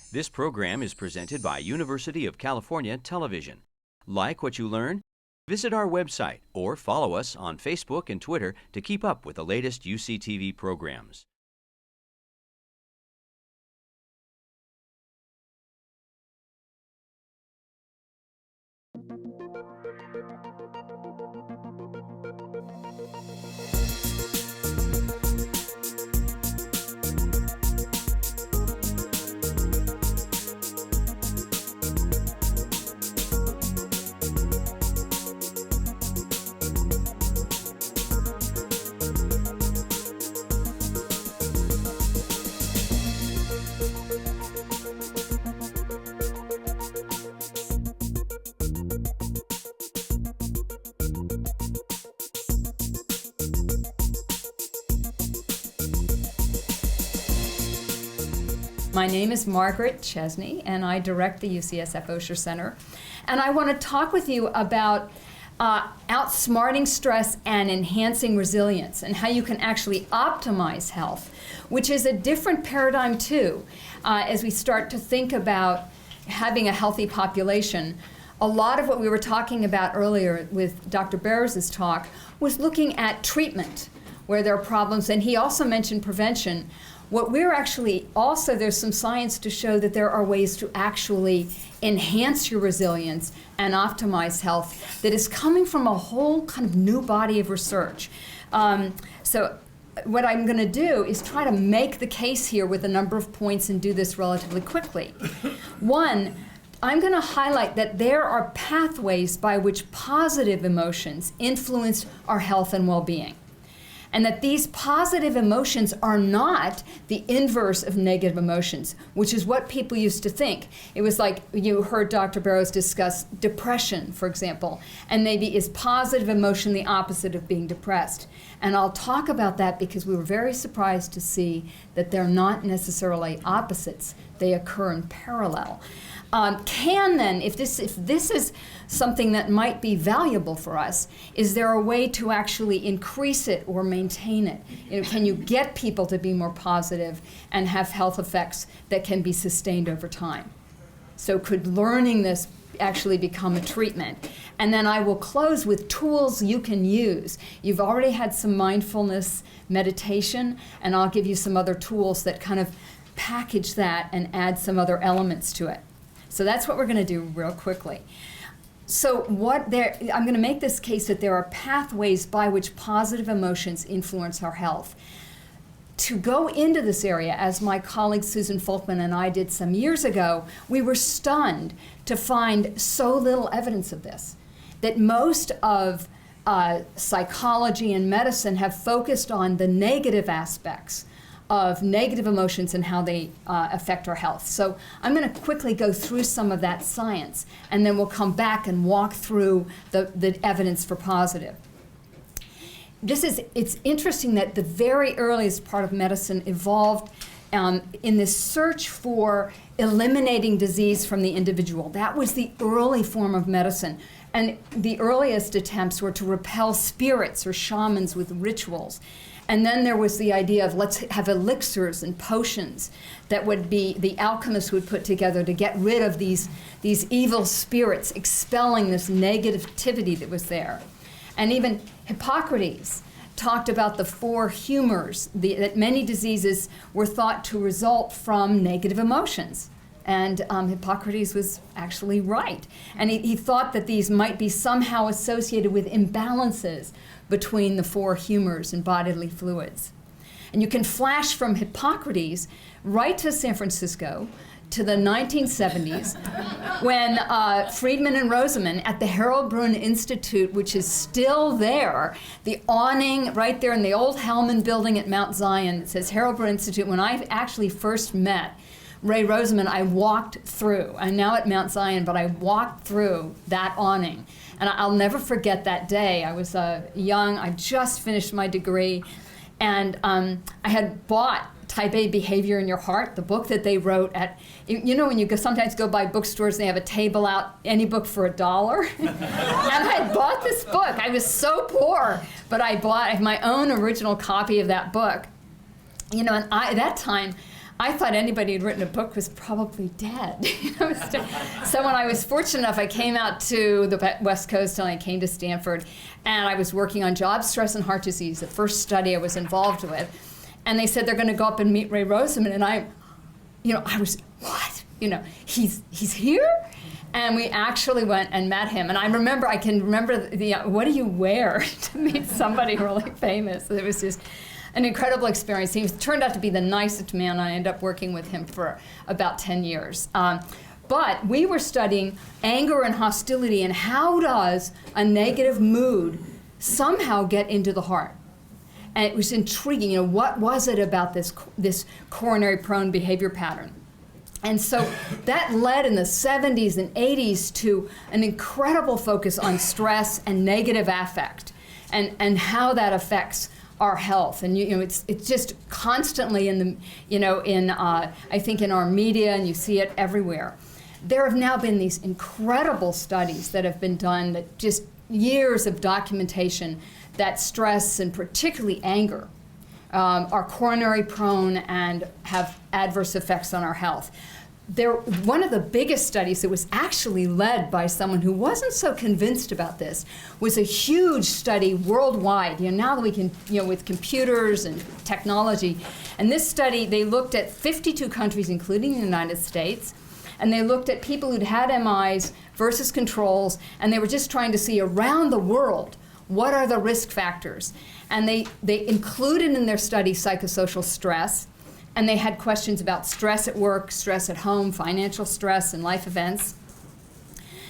This program is presented by University of California Television. Like what you learn? Visit our website or follow us on Facebook and Twitter to keep up with the latest UCTV programs. My name is Margaret Chesney, and I direct the UCSF Osher Center. And I want to talk with you about outsmarting stress and enhancing resilience, and how you can actually optimize health, which is a different paradigm too, as we start to think about having a healthy population. A lot of what we were talking about earlier with Dr. Barrow's talk was looking at treatment, where there are problems, and he also mentioned prevention. What we're actually also, there's some science to show that there are ways to actually enhance your resilience and optimize health that is coming from a whole kind of new body of research. So what I'm going to do is try to make the case here with a number of points and do this relatively quickly. One, I'm going to highlight that there are pathways by which positive emotions influence our health and well-being. And that these positive emotions are not the inverse of negative emotions, which is what people used to think. It was like you heard Dr. Barrows discuss depression, for example, and maybe is positive emotion the opposite of being depressed? And I'll talk about that because we were very surprised to see that they're not necessarily opposites. They occur in parallel. If this is something that might be valuable for us, is there a way to actually increase it or maintain it? Can you get people to be more positive and have health effects that can be sustained over time? So could learning this actually become a treatment? And then I will close with tools you can use. You've already had some mindfulness meditation, and I'll give you some other tools that kind of package that and add some other elements to it. So that's what we're going to do real quickly. So I'm going to make this case that there are pathways by which positive emotions influence our health. To go into this area, as my colleague Susan Folkman and I did some years ago, we were stunned to find so little evidence of this, that most of psychology and medicine have focused on the negative aspects of negative emotions and how they affect our health. So I'm going to quickly go through some of that science, and then we'll come back and walk through the evidence for positive. It's interesting that the very earliest part of medicine evolved in this search for eliminating disease from the individual. That was the early form of medicine. And the earliest attempts were to repel spirits or shamans with rituals. And then there was the idea of let's have elixirs and potions that would be, the alchemists would put together to get rid of these evil spirits, expelling this negativity that was there. And even Hippocrates talked about the four humors, that many diseases were thought to result from negative emotions. And Hippocrates was actually right. And he thought that these might be somehow associated with imbalances between the four humors and bodily fluids. And you can flash from Hippocrates right to San Francisco to the 1970s when Friedman and Rosamond at the Harold Brun Institute, which is still there, the awning right there in the old Hellman building at Mount Zion that says Harold Brun Institute. When I actually first met Ray Rosamond, I walked through. I'm now at Mount Zion, but I walked through that awning. And I'll never forget that day. I was young, I just finished my degree, and I had bought Type A Behavior in Your Heart, the book that they wrote at, you know when you sometimes go by bookstores, they have a table out, any book for $1? And I bought this book. I was so poor, but I bought my own original copy of that book. You know, and at that time, I thought anybody who'd written a book was probably dead. So when I was fortunate enough, I came out to the West Coast and I came to Stanford, and I was working on job stress and heart disease, the first study I was involved with. And they said they're going to go up and meet Ray Roseman, and I was, what? He's here? And we actually went and met him. And I can remember what do you wear to meet somebody really famous? It was just an incredible experience. He turned out to be the nicest man. I ended up working with him for about 10 years. But we were studying anger and hostility and how does a negative mood somehow get into the heart. And it was intriguing. What was it about this coronary prone behavior pattern? And so that led in the 70s and 80s to an incredible focus on stress and negative affect and how that affects our health. And it's just constantly in the I think in our media, and you see it everywhere. There have now been these incredible studies that have been done, that just years of documentation that stress and particularly anger are coronary prone and have adverse effects on our health. One of the biggest studies that was actually led by someone who wasn't so convinced about this was a huge study worldwide. Now that we can, with computers and technology, and this study, they looked at 52 countries, including the United States, and they looked at people who'd had MIs versus controls, and they were just trying to see around the world what are the risk factors. And they included in their study psychosocial stress, and they had questions about stress at work, stress at home, financial stress, and life events.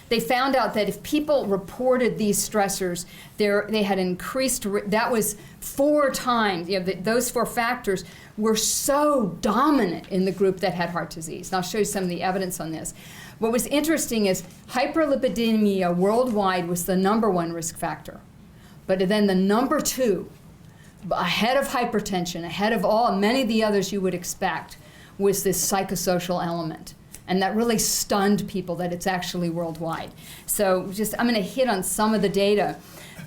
They found out that if people reported these stressors, they had increased, that was 4 times, those 4 factors were so dominant in the group that had heart disease. And I'll show you some of the evidence on this. What was interesting is hyperlipidemia worldwide was the #1 risk factor. But then the #2, ahead of hypertension, ahead of many of the others you would expect, was this psychosocial element. And that really stunned people that it's actually worldwide. So I'm going to hit on some of the data.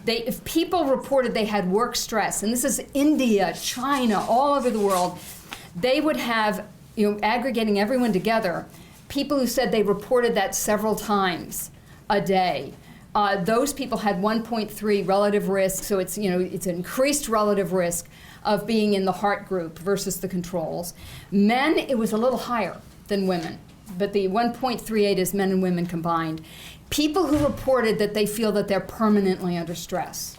If people reported they had work stress, and this is India, China, all over the world, they would have, aggregating everyone together, people who said they reported that several times a day. Those people had 1.3 relative risk, so it's an increased relative risk of being in the heart group versus the controls. Men, it was a little higher than women, but the 1.38 is men and women combined. People who reported that they feel that they're permanently under stress,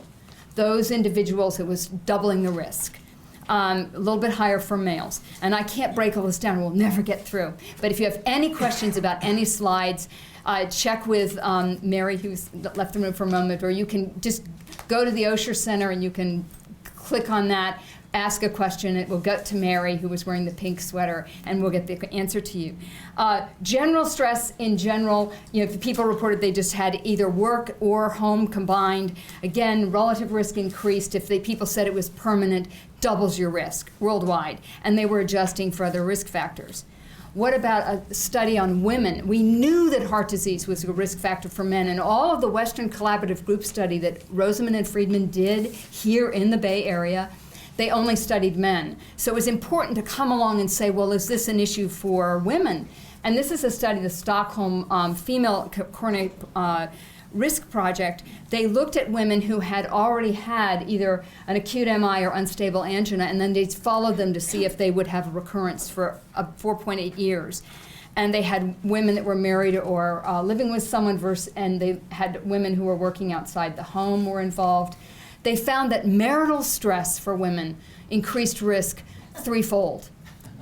those individuals, it was doubling the risk. A little bit higher for males. And I can't break all this down, we'll never get through. But if you have any questions about any slides, check with Mary, who's left the room for a moment, or you can just go to the Osher Center and you can click on that, ask a question, it will go to Mary, who was wearing the pink sweater, and we'll get the answer to you. General stress in general, if people reported they just had either work or home combined, again, relative risk increased. If people said it was permanent, doubles your risk worldwide, and they were adjusting for other risk factors. What about a study on women? We knew that heart disease was a risk factor for men, and all of the Western Collaborative Group study that Roseman and Friedman did here in the Bay Area, they only studied men. So it was important to come along and say, well, is this an issue for women? And this is a study, the Stockholm Female Coronary Risk Project. They looked at women who had already had either an acute MI or unstable angina, and then they followed them to see if they would have a recurrence for 4.8 years. And they had women that were married or living with someone, and they had women who were working outside the home were involved. They found that marital stress for women increased risk 3-fold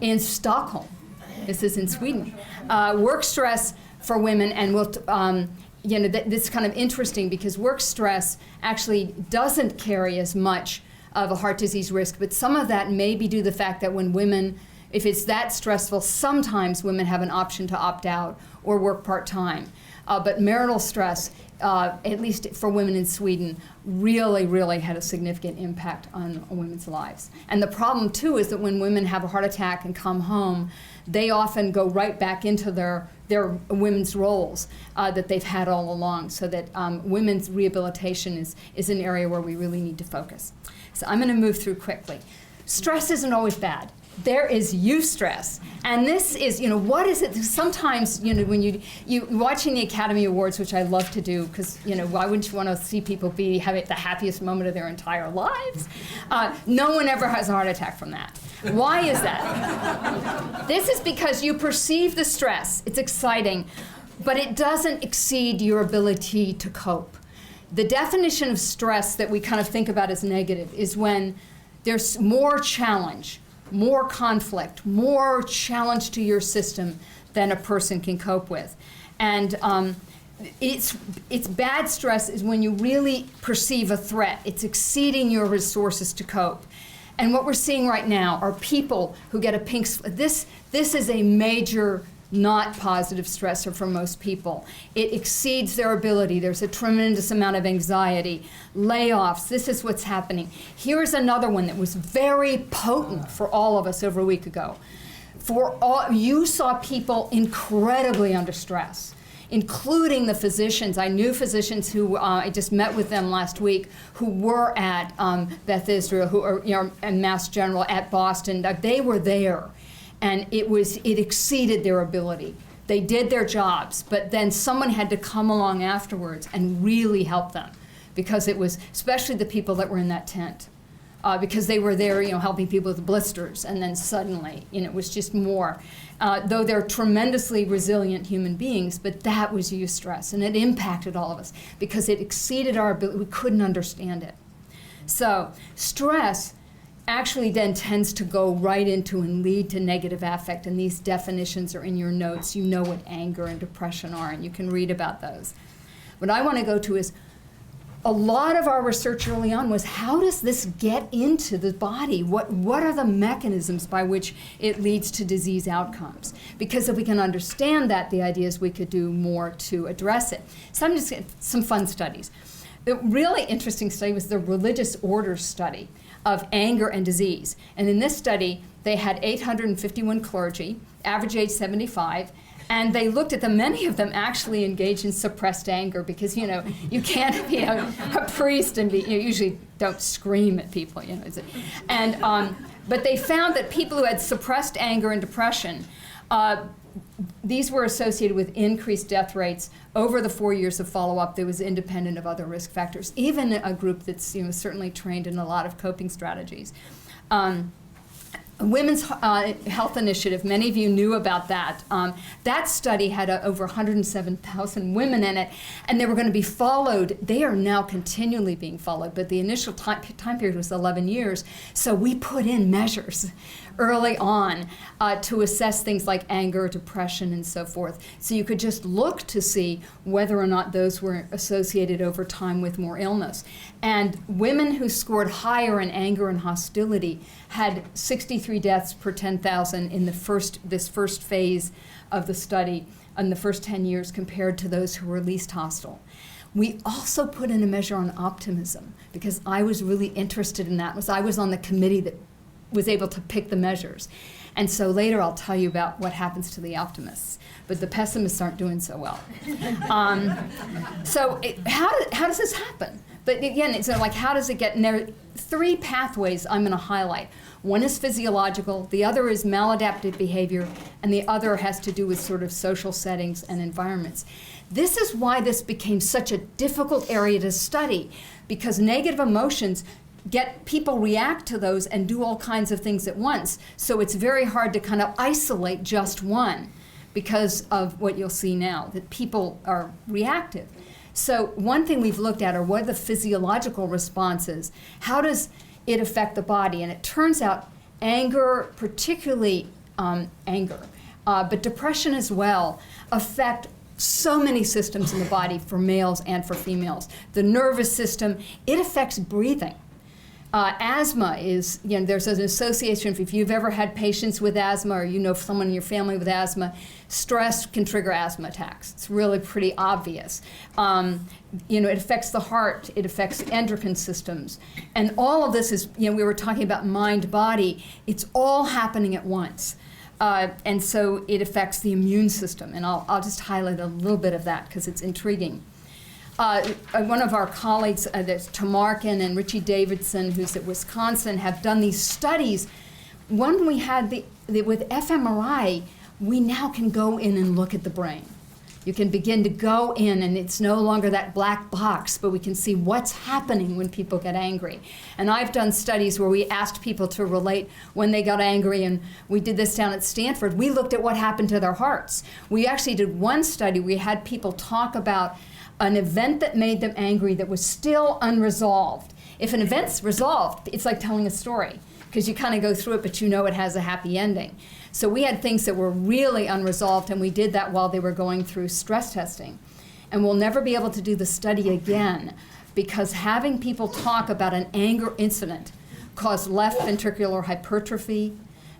in Stockholm. This is in Sweden. Work stress for women, and this is kind of interesting because work stress actually doesn't carry as much of a heart disease risk, but some of that may be due to the fact that when women, if it's that stressful, sometimes women have an option to opt out or work part-time. But marital stress, at least for women in Sweden, really, really had a significant impact on women's lives. And the problem, too, is that when women have a heart attack and come home, they often go right back into their women's roles that they've had all along, so that women's rehabilitation is an area where we really need to focus. So I'm going to move through quickly. Stress isn't always bad. there is eustress. And this is, what is it? Sometimes, when you watching the Academy Awards, which I love to do, because, why wouldn't you want to see people having the happiest moment of their entire lives? No one ever has a heart attack from that. Why is that? This is because you perceive the stress. It's exciting, but it doesn't exceed your ability to cope. The definition of stress that we kind of think about as negative is when there's more challenge, more conflict, more challenge to your system than a person can cope with. And it's bad stress is when you really perceive a threat. It's exceeding your resources to cope. And what we're seeing right now are people who get a pink slip. This is a major not positive stressor for most people. It exceeds their ability. There's a tremendous amount of anxiety, layoffs. This is what's happening. Here's another one that was very potent for all of us over a week ago. You saw people incredibly under stress, including the physicians. I knew physicians who, I just met with them last week, who were at Beth Israel, who are, and Mass General at Boston. They were there. And it exceeded their ability. They did their jobs, but then someone had to come along afterwards and really help them, because it was, especially the people that were in that tent, because they were there, helping people with blisters, and then suddenly, it was just more. Though they're tremendously resilient human beings, but that was eustress, and it impacted all of us because it exceeded our ability. We couldn't understand it. So stress actually then tends to go right into and lead to negative affect, and these definitions are in your notes. You know what anger and depression are, and you can read about those. What I want to go to is, a lot of our research early on was, how does this get into the body? What are the mechanisms by which it leads to disease outcomes? Because if we can understand that, the idea is we could do more to address it. So I'm just some fun studies. The really interesting study was the religious orders study of anger and disease. And in this study, they had 851 clergy, average age 75, and they looked at them. Many of them actually engaged in suppressed anger, because, you can't be a priest and you usually don't scream at people, And, but they found that people who had suppressed anger and depression, these were associated with increased death rates over the 4 years of follow-up that was independent of other risk factors, even a group that's certainly trained in a lot of coping strategies. Women's Health Initiative, many of you knew about that. That study had over 107,000 women in it, and they were going to be followed. They are now continually being followed, but the initial time period was 11 years. So we put in measures early on to assess things like anger, depression, and so forth. So you could just look to see whether or not those were associated over time with more illness. And women who scored higher in anger and hostility had 63 deaths per 10,000 in this first phase of the study in the first 10 years, compared to those who were least hostile. We also put in a measure on optimism, because I was really interested in that. I was on the committee that was able to pick the measures. And so later I'll tell you about what happens to the optimists, but the pessimists aren't doing so well. How does this happen? But again, it's like, how does it get in there? 3 pathways I'm going to highlight. One is physiological, the other is maladaptive behavior, and the other has to do with sort of social settings and environments. This is why this became such a difficult area to study, because negative emotions people react to those and do all kinds of things at once. So it's very hard to kind of isolate just one, because of what you'll see now, that people are reactive. So one thing we've looked at are, what are the physiological responses? How does it affect the body? And it turns out anger, particularly anger, but depression as well, affect so many systems in the body for males and for females. The nervous system, it affects breathing. Asthma is, there's an association. If you've ever had patients with asthma, or you know someone in your family with asthma, stress can trigger asthma attacks. It's really pretty obvious. It affects the heart, it affects endocrine systems. And all of this is, we were talking about mind-body, it's all happening at once. And so it affects the immune system. And I'll just highlight a little bit of that because it's intriguing. One of our colleagues, there's Tamarkin and Richie Davidson, who's at Wisconsin, have done these studies when we had with fMRI, we now can go in and look at the brain. You can begin to go in, and it's no longer that black box, but we can see what's happening when people get angry. And I've done studies where we asked people to relate when they got angry, and we did this down at Stanford. We looked at what happened to their hearts. We actually did one study. We had people talk about an event that made them angry that was still unresolved. If an event's resolved, it's like telling a story, because you kind of go through it, but you know it has a happy ending. So we had things that were really unresolved, and we did that while they were going through stress testing. And we'll never be able to do the study again, because having people talk about an anger incident caused left ventricular hypertrophy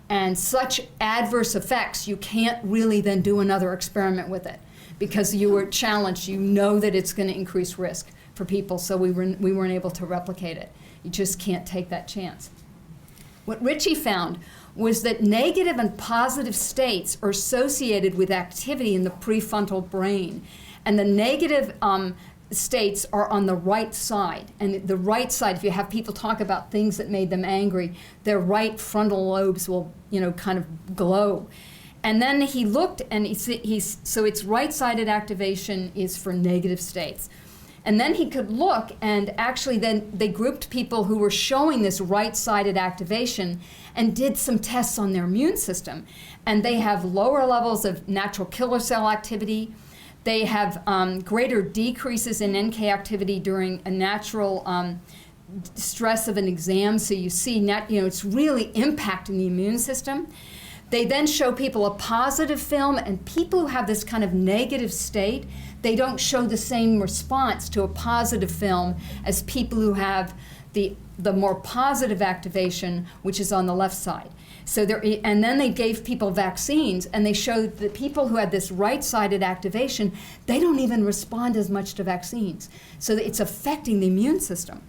and such adverse effects, you can't really then do another experiment with it, because you were challenged. You know that it's going to increase risk for people, so we weren't able to replicate it. You just can't take that chance. What Ritchie found was that negative and positive states are associated with activity in the prefrontal brain. And the negative states are on the right side. And the right side, if you have people talk about things that made them angry, their right frontal lobes will, kind of glow. And then he looked, and so its right-sided activation is for negative states. And then he could look, and actually then they grouped people who were showing this right-sided activation and did some tests on their immune system. And they have lower levels of natural killer cell activity. They have greater decreases in NK activity during a natural stress of an exam. So you see, it's really impacting the immune system. They then show people a positive film, and people who have this kind of negative state, they don't show the same response to a positive film as people who have the more positive activation, which is on the left side. So and then they gave people vaccines, and they showed that people who had this right-sided activation, they don't even respond as much to vaccines. So it's affecting the immune system.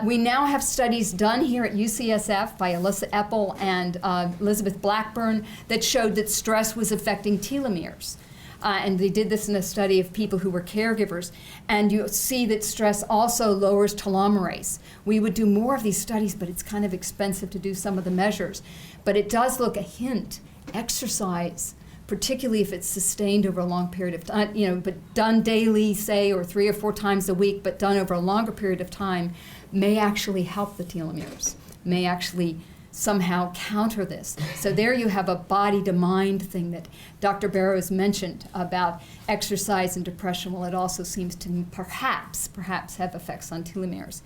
We now have studies done here at UCSF by Alyssa Eppel and Elizabeth Blackburn that showed that stress was affecting telomeres. And they did this in a study of people who were caregivers. And you see that stress also lowers telomerase. We would do more of these studies, but it's kind of expensive to do some of the measures. But it does look a hint. Exercise, particularly if it's sustained over a long period of time, but done daily, say, or 3 or 4 times a week, but done over a longer period of time, may actually help the telomeres, may actually somehow counter this. So there you have a body to mind thing that Dr. Barrows mentioned about exercise and depression. Well, it also seems to perhaps have effects on telomeres.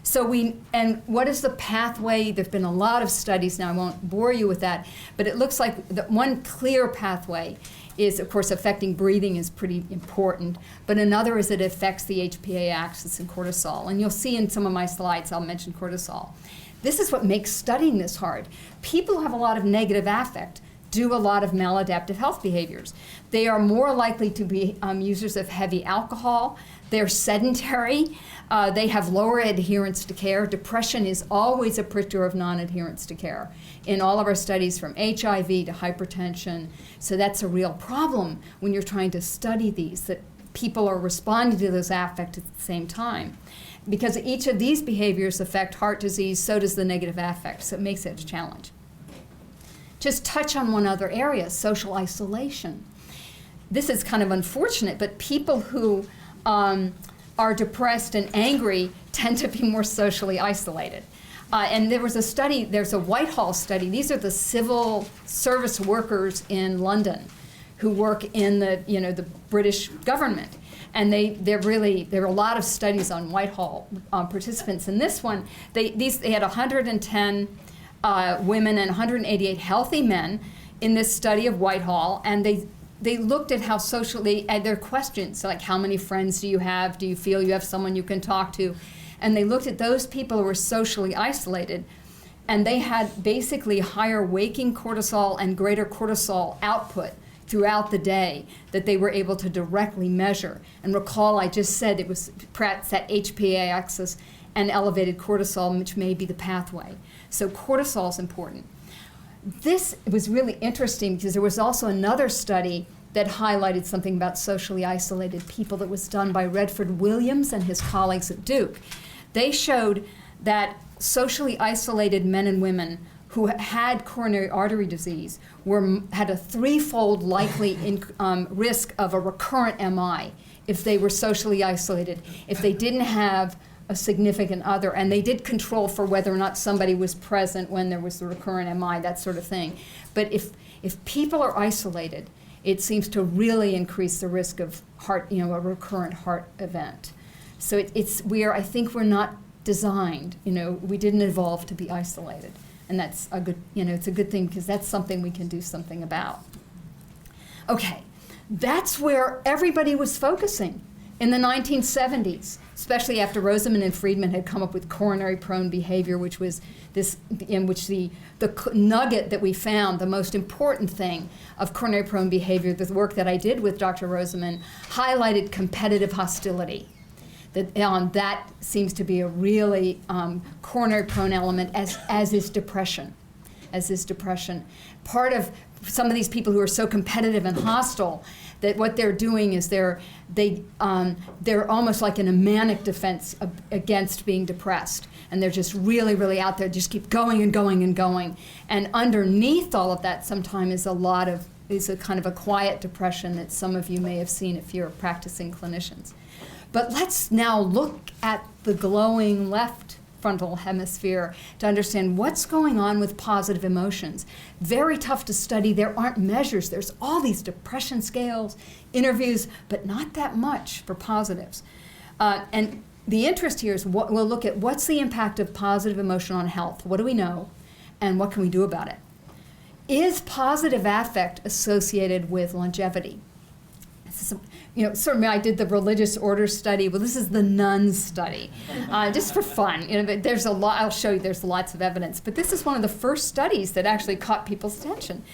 So and what is the pathway? There've been a lot of studies now, I won't bore you with that, but it looks like the one clear pathway is, of course, affecting breathing is pretty important, but another is it affects the HPA axis and cortisol. And you'll see in some of my slides, I'll mention cortisol. This is what makes studying this hard. People who have a lot of negative affect do a lot of maladaptive health behaviors. They are more likely to be users of heavy alcohol. They're sedentary. They have lower adherence to care. Depression is always a predictor of non-adherence to care in all of our studies, from HIV to hypertension. So that's a real problem when you're trying to study these, that people are responding to those affects at the same time. Because each of these behaviors affect heart disease, so does the negative affect, so it makes it a challenge. Just touch on one other area, social isolation. This is kind of unfortunate, but people who are depressed and angry tend to be more socially isolated. And there was a study, there's a Whitehall study. These are the civil service workers in London who work in the British government. And there are a lot of studies on Whitehall participants. In this one, they had 110 women and 188 healthy men in this study of Whitehall, and they looked at how socially, at their questions, like how many friends do you have? Do you feel you have someone you can talk to? And they looked at those people who were socially isolated, and they had basically higher waking cortisol and greater cortisol output throughout the day that they were able to directly measure. And recall, I just said it was perhaps that HPA axis and elevated cortisol, which may be the pathway. So cortisol is important. This was really interesting because there was also another study that highlighted something about socially isolated people that was done by Redford Williams and his colleagues at Duke. They showed that socially isolated men and women who had coronary artery disease had a threefold likely risk of a recurrent MI if they were socially isolated, if they didn't have a significant other, and they did control for whether or not somebody was present when there was the recurrent MI, that sort of thing. But if people are isolated, it seems to really increase the risk of a recurrent heart event. So I think we're not designed, we didn't evolve to be isolated. And that's a good, it's a good thing because that's something we can do something about. Okay, that's where everybody was focusing in the 1970s, especially after Rosamond and Friedman had come up with coronary prone behavior, which was this, in which the nugget that we found, the most important thing of coronary prone behavior, the work that I did with Dr. Rosamond, highlighted competitive hostility. That seems to be a really coronary prone element, as is depression. Part of some of these people who are so competitive and hostile, that what they're doing is they're almost like in a manic defense against being depressed, and they're just really, really out there, just keep going and going and going. And underneath all of that, sometimes is a kind of a quiet depression that some of you may have seen if you're practicing clinicians. But let's now look at the glowing left frontal hemisphere to understand what's going on with positive emotions. Very tough to study. There aren't measures. There's all these depression scales, interviews, but not that much for positives. And the interest here is we'll look at what's the impact of positive emotion on health. What do we know? And what can we do about it? Is positive affect associated with longevity? Certainly I did the religious order study. Well, this is the nuns study, just for fun. But there's a lot. I'll show you. There's lots of evidence. But this is one of the first studies that actually caught people's attention.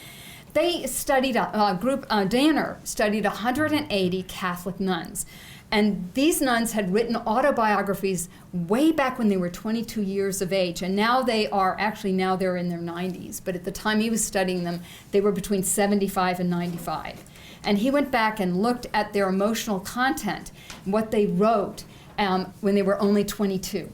They studied Danner studied 180 Catholic nuns, and these nuns had written autobiographies way back when they were 22 years of age, and now they're in their 90s. But at the time he was studying them, they were between 75 and 95. And he went back and looked at their emotional content, what they wrote when they were only 22.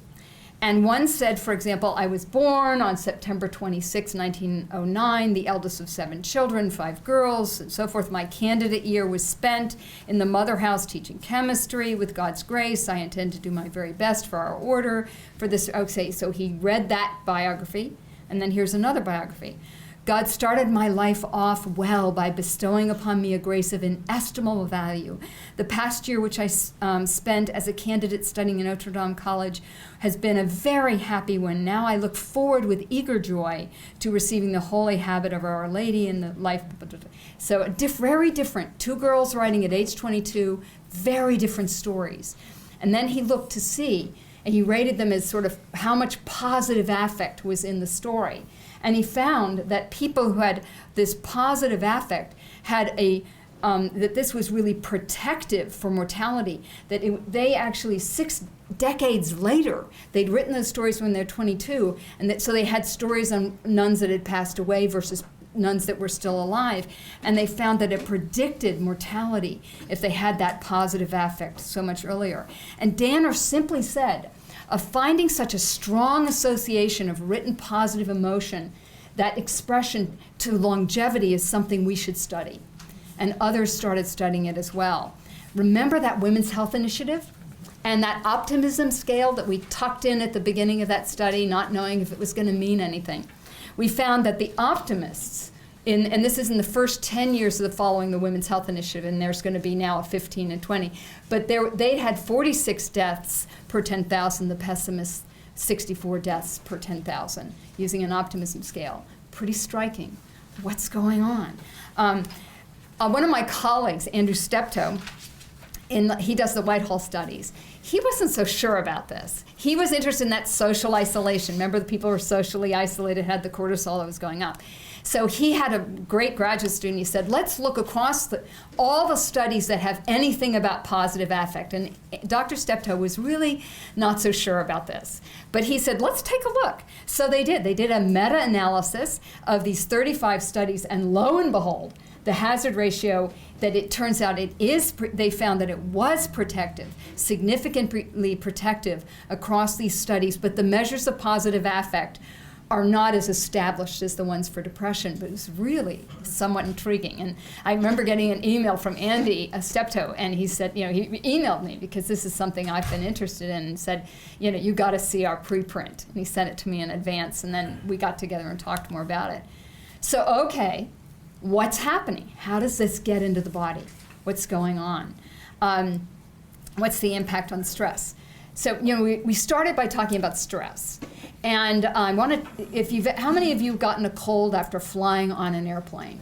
And one said, for example, I was born on September 26, 1909, the eldest of 7 children, 5 girls, and so forth. My candidate year was spent in the mother house teaching chemistry. With God's grace, I intend to do my very best for our order. For this, okay, so he read that biography, and then here's another biography. God started my life off well by bestowing upon me a grace of inestimable value. The past year, which I spent as a candidate studying in Notre Dame College, has been a very happy one. Now I look forward with eager joy to receiving the holy habit of Our Lady in the life. So very different. 2 girls writing at age 22, very different stories. And then he looked to see, and he rated them as sort of how much positive affect was in the story. And he found that people who had this positive affect had that this was really protective for mortality, that they actually 6 decades later, they'd written those stories when they're 22, and so they had stories on nuns that had passed away versus nuns that were still alive, and they found that it predicted mortality if they had that positive affect so much earlier. And Danner simply said, of finding such a strong association of written positive emotion, that expression to longevity is something we should study. And others started studying it as well. Remember that Women's Health Initiative and that optimism scale that we tucked in at the beginning of that study, not knowing if it was going to mean anything? We found that the optimists, and this is in the first 10 years of following the Women's Health Initiative, and there's going to be now a 15 and 20, but they had 46 deaths per 10,000, the pessimists 64 deaths per 10,000 using an optimism scale. Pretty striking. What's going on? One of my colleagues, Andrew Steptoe, he does the Whitehall studies. He wasn't so sure about this. He was interested in that social isolation. Remember, the people who were socially isolated had the cortisol that was going up. So he had a great graduate student. He said, let's look across all the studies that have anything about positive affect. And Dr. Steptoe was really not so sure about this. But he said, let's take a look. So they did. They did a meta-analysis of these 35 studies, and lo and behold, the hazard ratio, that it turns out they found that it was protective, significantly protective across these studies, but the measures of positive affect are not as established as the ones for depression, but it's really somewhat intriguing. And I remember getting an email from Andy Steptoe, and he said, he emailed me because this is something I've been interested in, and said, you got to see our preprint. And he sent it to me in advance, and then we got together and talked more about it. So, okay, what's happening? How does this get into the body? What's going on? What's the impact on stress? So, we started by talking about stress. And I wanted, how many of you have gotten a cold after flying on an airplane?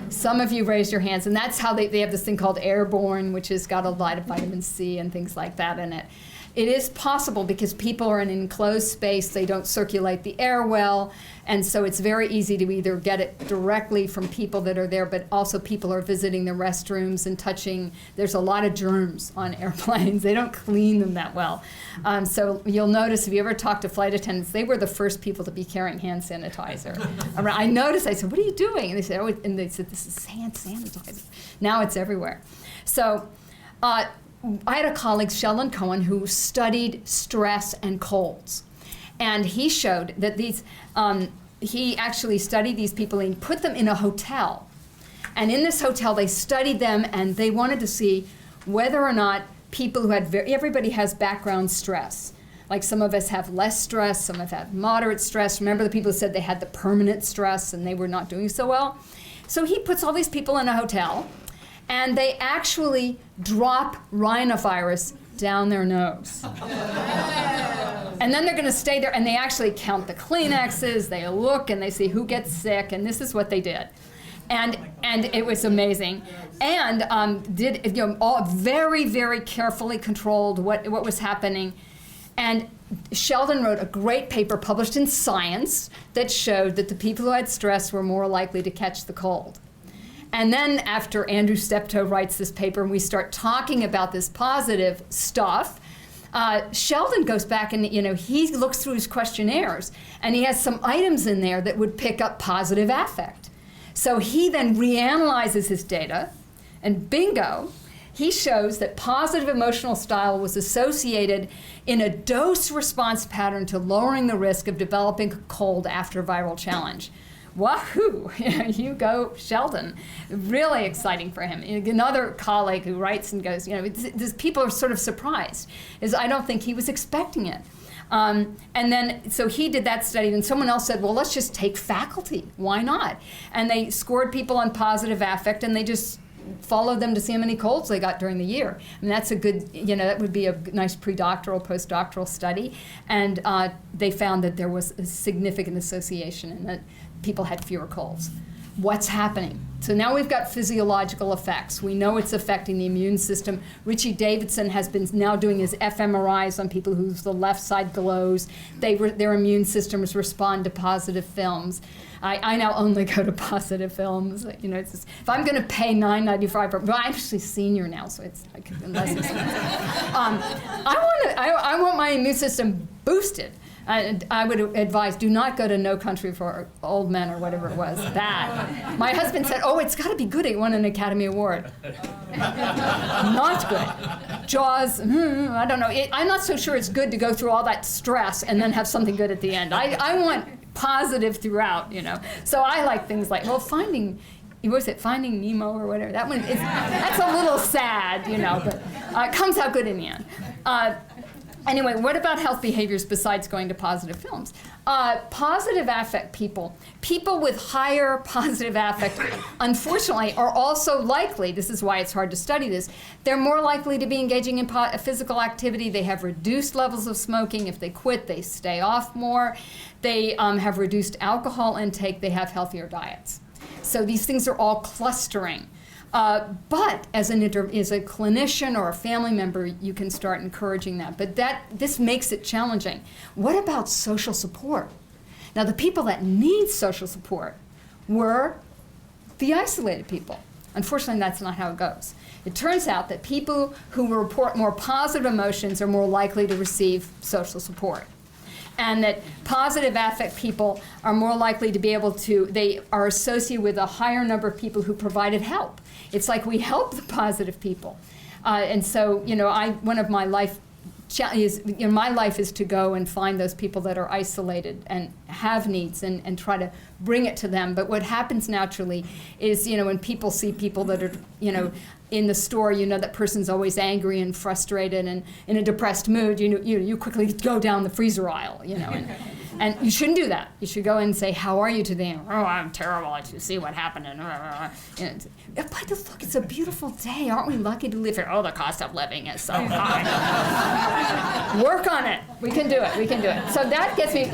Some of you raised your hands, and that's how they have this thing called airborne, which has got a lot of vitamin C and things like that in it. It is possible because people are in an enclosed space, they don't circulate the air well, and so it's very easy to either get it directly from people that are there, but also people are visiting the restrooms and touching. There's a lot of germs on airplanes. They don't clean them that well. So you'll notice if you ever talk to flight attendants, they were the first people to be carrying hand sanitizer. I noticed, I said, what are you doing? And they said, this is hand sanitizer. Now it's everywhere. So I had a colleague, Sheldon Cohen, who studied stress and colds. And he showed that he actually studied these people and put them in a hotel. And in this hotel, they studied them, and they wanted to see whether or not people who had, everybody has background stress. Like some of us have less stress, some have had moderate stress. Remember the people who said they had the permanent stress and they were not doing so well? So he puts all these people in a hotel, and they actually drop rhinovirus down their nose. And then they're going to stay there, and they actually count the Kleenexes, they look, and they see who gets sick, and this is what they did. And it was amazing. And all very, very carefully controlled what was happening. And Sheldon wrote a great paper published in Science that showed that the people who had stress were more likely to catch the cold. And then after Andrew Steptoe writes this paper and we start talking about this positive stuff, Sheldon goes back and he looks through his questionnaires and he has some items in there that would pick up positive affect. So he then reanalyzes his data, and bingo, he shows that positive emotional style was associated in a dose-response pattern to lowering the risk of developing a cold after a viral challenge. Wahoo! You go, Sheldon. Really exciting for him. Another colleague who writes and goes, people are sort of surprised. I don't think he was expecting it. And then, so he did that study, and someone else said, well, let's just take faculty. Why not? And they scored people on positive affect, and they just followed them to see how many colds they got during the year. And that's a good, that would be a nice pre-doctoral, post-doctoral study. And they found that there was a significant association and that people had fewer colds. What's happening? So now we've got physiological effects. We know it's affecting the immune system. Richie Davidson has been now doing his fMRIs on people whose the left side glows. Their immune systems respond to positive films. I now only go to positive films. It's just, if I'm going to pay $9.95, I'm actually senior now, so it's like less expensive. I want my immune system boosted. I would advise, do not go to No Country for Old Men or whatever it was. That. My husband said, oh, it's got to be good. It won an Academy Award. Not good. Jaws, I don't know. I'm not so sure it's good to go through all that stress and then have something good at the end. I want positive throughout, So I like things like, Finding Nemo or whatever. That one, that's a little sad, but it comes out good in the end. Anyway, what about health behaviors besides going to positive films? Positive affect people with higher positive affect, unfortunately, are also likely, this is why it's hard to study this, they're more likely to be engaging in physical activity. They have reduced levels of smoking. If they quit, they stay off more. They have reduced alcohol intake. They have healthier diets. So these things are all clustering. But as a clinician or a family member, you can start encouraging that. But this makes it challenging. What about social support? Now, the people that need social support were the isolated people. Unfortunately, that's not how it goes. It turns out that people who report more positive emotions are more likely to receive social support. And that positive affect people are more likely to be able to, they are associated with a higher number of people who provided help. It's like we help the positive people. And so, one of my life my life is to go and find those people that are isolated and have needs and try to bring it to them. But what happens naturally is, when people see people that are, in the store, that person's always angry and frustrated and in a depressed mood, you quickly go down the freezer aisle, and you shouldn't do that. You should go in and say, how are you today? Oh, I'm terrible. You see what happened. But look, it's a beautiful day. Aren't we lucky to live here? Oh, the cost of living is so high. Work on it. We can do it. We can do it. So that gets me,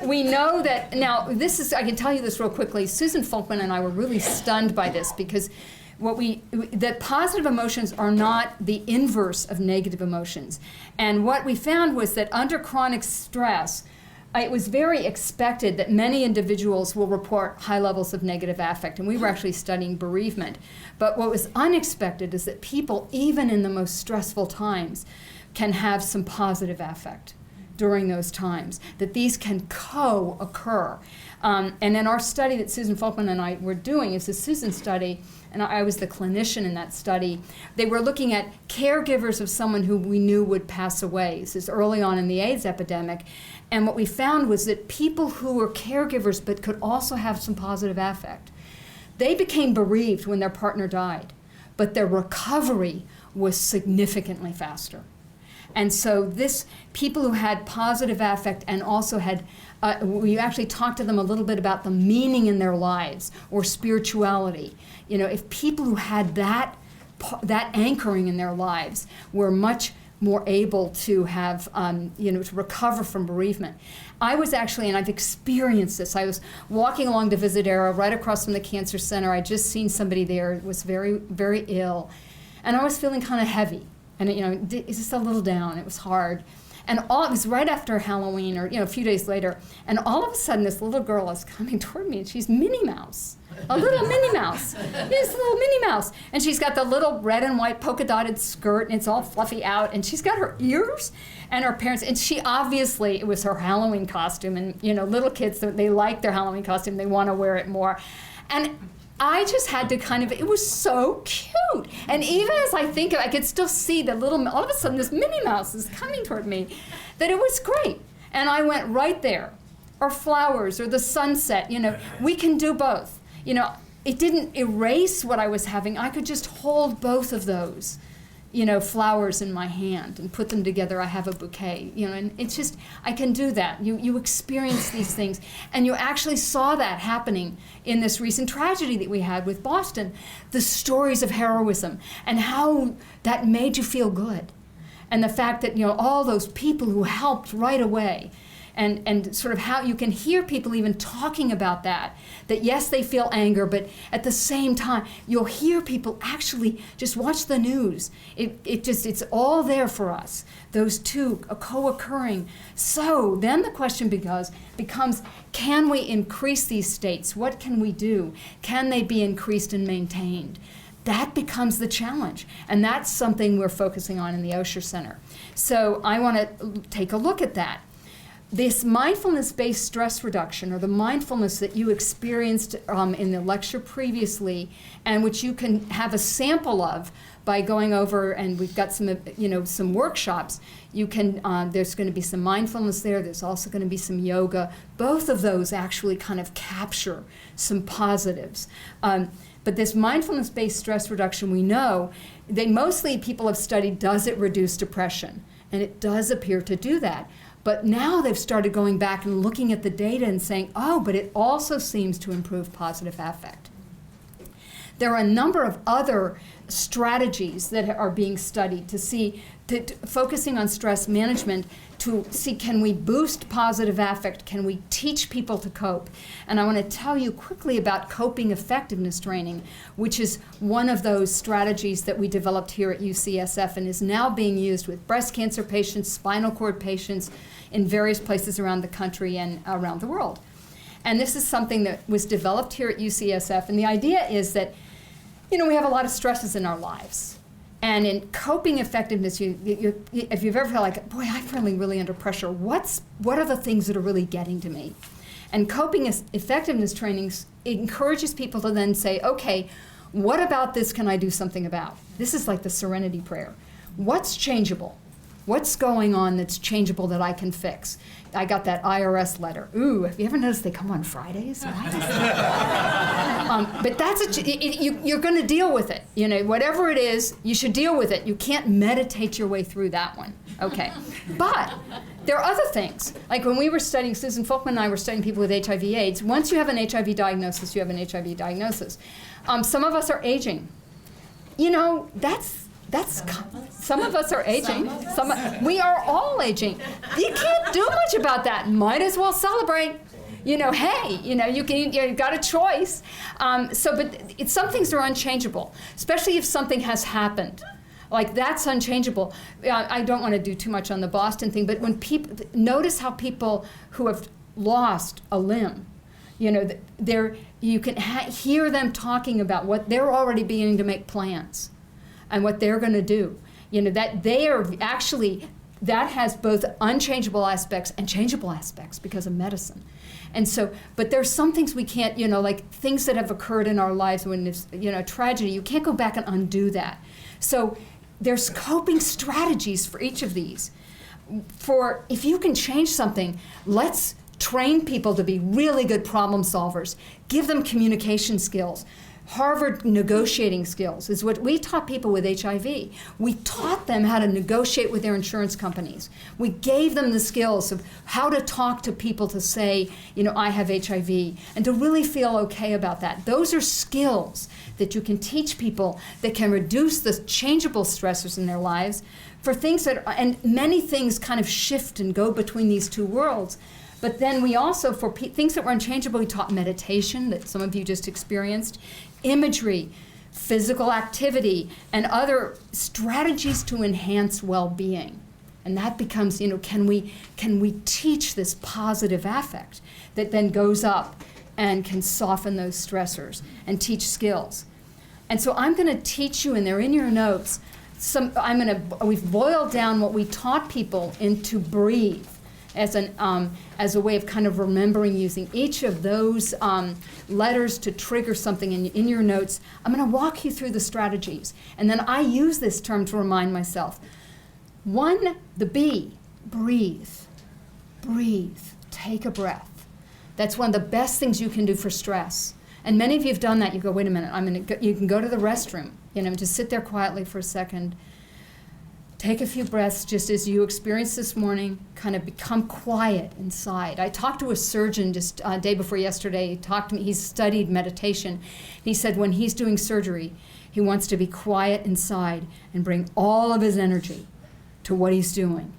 we know that, now I can tell you this real quickly. Susan Folkman and I were really stunned by this because that positive emotions are not the inverse of negative emotions. And what we found was that under chronic stress, it was very expected that many individuals will report high levels of negative affect, and we were actually studying bereavement. But what was unexpected is that people, even in the most stressful times, can have some positive affect during those times, that these can co-occur. And in our study that Susan Folkman and I were doing, it's a Susan study, and I was the clinician in that study. They were looking at caregivers of someone who we knew would pass away. This is early on in the AIDS epidemic. And what we found was that people who were caregivers but could also have some positive affect, they became bereaved when their partner died, but their recovery was significantly faster. And so people who had positive affect and also had, we actually talked to them a little bit about the meaning in their lives or spirituality. If people who had that anchoring in their lives were much more able to have, to recover from bereavement. I was actually, and I've experienced this, I was walking along Divisadero right across from the Cancer Center. I'd just seen somebody there who was very, very ill. And I was feeling kind of heavy. And, it's just a little down. It was hard. And it was right after Halloween or, a few days later. And all of a sudden, this little girl is coming toward me, and she's Minnie Mouse. A little Minnie Mouse. This little Minnie Mouse. And she's got the little red and white polka dotted skirt, and it's all fluffy out. And she's got her ears and her parents. And she obviously, it was her Halloween costume. And, little kids, they like their Halloween costume. They want to wear it more. And I just had to it was so cute. And even as I think I could still see all of a sudden this Minnie Mouse is coming toward me, that it was great. And I went right there. Or flowers, or the sunset, we can do both. It didn't erase what I was having. I could just hold both of those, flowers in my hand and put them together. I have a bouquet, and it's just, I can do that. You experience these things. And you actually saw that happening in this recent tragedy that we had with Boston, the stories of heroism and how that made you feel good. And the fact that, all those people who helped right away. And sort of how you can hear people even talking about that yes, they feel anger, but at the same time, you'll hear people actually just watch the news. It's all there for us, those two co-occurring. So then the question becomes, can we increase these states? What can we do? Can they be increased and maintained? That becomes the challenge, and that's something we're focusing on in the Osher Center. So I want to take a look at that. This mindfulness-based stress reduction, or the mindfulness that you experienced in the lecture previously, and which you can have a sample of by going over, and we've got some workshops. You can. There's going to be some mindfulness there. There's also going to be some yoga. Both of those actually kind of capture some positives. But this mindfulness-based stress reduction, we know, mostly people have studied, does it reduce depression? And it does appear to do that. But now they've started going back and looking at the data and saying, but it also seems to improve positive affect. There are a number of other strategies that are being studied to see, focusing on stress management, to see, can we boost positive affect? Can we teach people to cope? And I want to tell you quickly about coping effectiveness training, which is one of those strategies that we developed here at UCSF and is now being used with breast cancer patients, spinal cord patients in various places around the country and around the world. And this is something that was developed here at UCSF. And the idea is that, we have a lot of stresses in our lives. And in coping effectiveness, if you've ever felt like, boy, I'm feeling really under pressure, what are the things that are really getting to me? And coping effectiveness trainings encourages people to then say, okay, what about this can I do something about? This is like the serenity prayer. What's changeable? What's going on that's changeable that I can fix? I got that IRS letter. Ooh, have you ever noticed they come on Fridays? Why does that? But that's you're going to deal with it. You know, whatever it is, you should deal with it. You can't meditate your way through that one. Okay. But there are other things. Like when we were studying, Susan Folkman and I were studying people with HIV/AIDS. Once you have an HIV diagnosis, you have an HIV diagnosis. Some of us are aging. You know, some of us are aging. We are all aging. You can't do much about that. Might as well celebrate. You know, hey, you know, you've got a choice. But some things are unchangeable, especially if something has happened. Like that's unchangeable. I don't want to do too much on the Boston thing, but when people notice how people who have lost a limb, you know, you can hear them talking about what they're already beginning to make plans and what they're going to do. You know, that they are actually, that has both unchangeable aspects and changeable aspects because of medicine. And so, but there's some things we can't, you know, like things that have occurred in our lives when it's, you know, tragedy, you can't go back and undo that. So there's coping strategies for each of these. For if you can change something, let's train people to be really good problem solvers. Give them communication skills. Harvard negotiating skills is what we taught people with HIV. We taught them how to negotiate with their insurance companies. We gave them the skills of how to talk to people to say, you know, I have HIV, and to really feel okay about that. Those are skills that you can teach people that can reduce the changeable stressors in their lives for things that, and many things kind of shift and go between these two worlds. But then we also, for things that were unchangeable, we taught meditation, that some of you just experienced, imagery, physical activity, and other strategies to enhance well-being. And that becomes, you know, can we teach this positive affect that then goes up and can soften those stressors and teach skills. And so I'm going to teach you, and they're in your notes, we've boiled down what we taught people into breathe. As a way of kind of remembering using each of those letters to trigger something in your notes. I'm going to walk you through the strategies. And then I use this term to remind myself. One, the B, breathe. Breathe. Take a breath. That's one of the best things you can do for stress. And many of you have done that. You go, wait a minute, you can go to the restroom, you know, just sit there quietly for a second. Take a few breaths, just as you experienced this morning, kind of become quiet inside. I talked to a surgeon just a day before yesterday. He talked to me, he's studied meditation. He said when he's doing surgery, he wants to be quiet inside and bring all of his energy to what he's doing.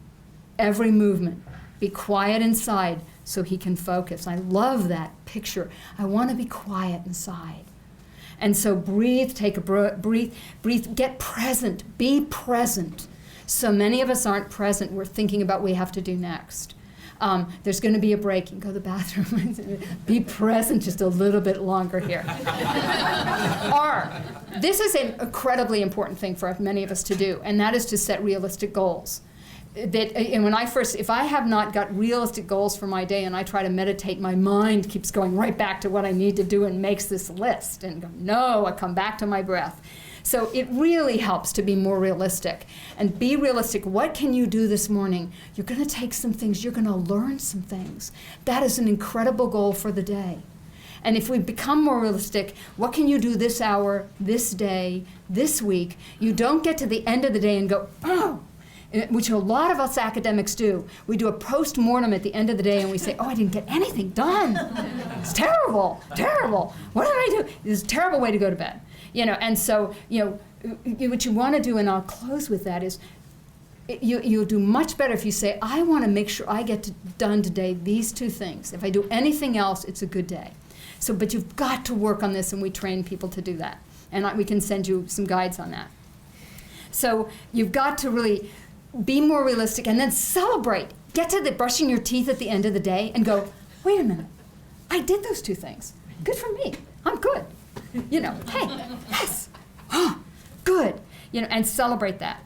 Every movement, be quiet inside so he can focus. I love that picture. I want to be quiet inside. And so breathe, take a breathe, get present, be present. So many of us aren't present. We're thinking about what we have to do next. There's going to be a break. You can go to the bathroom. Be present just a little bit longer here. This is an incredibly important thing for many of us to do, and that is to set realistic goals. And if I have not got realistic goals for my day and I try to meditate, my mind keeps going right back to what I need to do and makes this list and go, no, I come back to my breath. So it really helps to be more realistic. And be realistic. What can you do this morning? You're going to take some things. You're going to learn some things. That is an incredible goal for the day. And if we become more realistic, what can you do this hour, this day, this week? You don't get to the end of the day and go, oh, which a lot of us academics do. We do a post-mortem at the end of the day and we say, oh, I didn't get anything done. It's terrible, terrible. What did I do? It's a terrible way to go to bed. You know, and so, you know, what you want to do, and I'll close with that, is you'll do much better if you say, I want to make sure I get done today these two things. If I do anything else, it's a good day. So, but you've got to work on this, and we train people to do that. And we can send you some guides on that. So you've got to really be more realistic and then celebrate. Get to the brushing your teeth at the end of the day and go, wait a minute, I did those two things. Good for me. I'm good. You know, hey, yes, oh, good, you know, and celebrate that.